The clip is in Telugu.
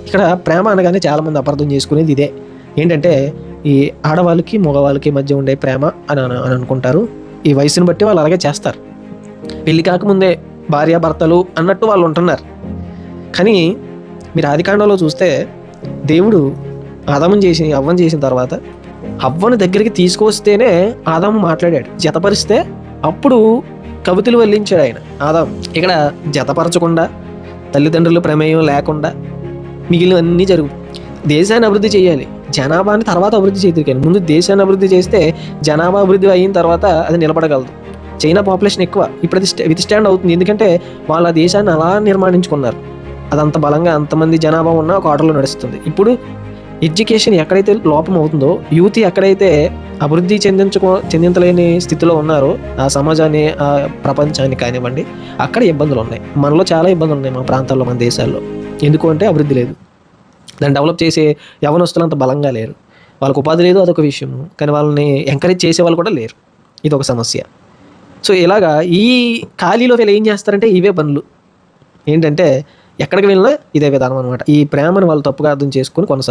ఇక్కడ ప్రేమ అనగానే చాలామంది అపార్థం చేసుకునేది ఇదే. ఏంటంటే ఈ ఆడవాళ్ళకి మగవాళ్ళకి మధ్య ఉండే ప్రేమ అని అనుకుంటారు. ఈ వయసుని బట్టి వాళ్ళు అలాగే చేస్తారు. పెళ్లి కాకముందే భార్యాభర్తలు అన్నట్టు వాళ్ళు ఉంటున్నారు. కానీ మీరు ఆదికాండంలో చూస్తే దేవుడు ఆదాముని చేసి అవ్వను చేసిన తర్వాత అవ్వను దగ్గరికి తీసుకొస్తేనే ఆదాము మాట్లాడాడు. జతపరిస్తే అప్పుడు కవితలు వల్లించాడు ఆయన ఆదాము. ఇక్కడ జతపరచకుండా తల్లిదండ్రుల ప్రమేయం లేకుండా మిగిలినవన్నీ జరుగు. దేశాన్ని అభివృద్ధి చేయాలి, జనాభాని తర్వాత అభివృద్ధి చేయదు. కానీ ముందు దేశాన్ని అభివృద్ధి చేస్తే జనాభా అభివృద్ధి అయిన తర్వాత అది నిలబడగలదు. చైనా పాపులేషన్ ఎక్కువ, ఇప్పుడు అది విత్స్టాండ్ అవుతుంది. ఎందుకంటే వాళ్ళ దేశాన్ని అలా నిర్మాణించుకున్నారు. అదంత బలంగా అంతమంది జనాభా ఉన్న ఒక ఆర్డర్లో నడుస్తుంది. ఇప్పుడు ఎడ్యుకేషన్ ఎక్కడైతే లోపం అవుతుందో, యూత్ ఎక్కడైతే అభివృద్ధి చెందించలేని స్థితిలో ఉన్నారో ఆ సమాజాన్ని, ఆ ప్రపంచాన్ని కానివ్వండి, అక్కడ ఇబ్బందులు ఉన్నాయి. మనలో చాలా ఇబ్బందులు ఉన్నాయి మన ప్రాంతాల్లో, మన దేశాల్లో. ఎందుకు అంటే అభివృద్ధి లేదు. దాన్ని డెవలప్ చేసే యవనస్తులు అంత బలంగా లేరు. వాళ్ళకు ఉపాధి లేదు, అదొక విషయము. కానీ వాళ్ళని ఎంకరేజ్ చేసే వాళ్ళు కూడా లేరు. ఇది ఒక సమస్య. సో ఇలాగా ఈ ఖాళీలో వీళ్ళు ఏం చేస్తారంటే ఇవే పనులు. ఏంటంటే ఎక్కడికి వెళ్ళినా ఇదే విధానం అనమాట. ఈ ప్రేమను వాళ్ళు తప్పుగా అర్థం చేసుకొని కొనసాగు.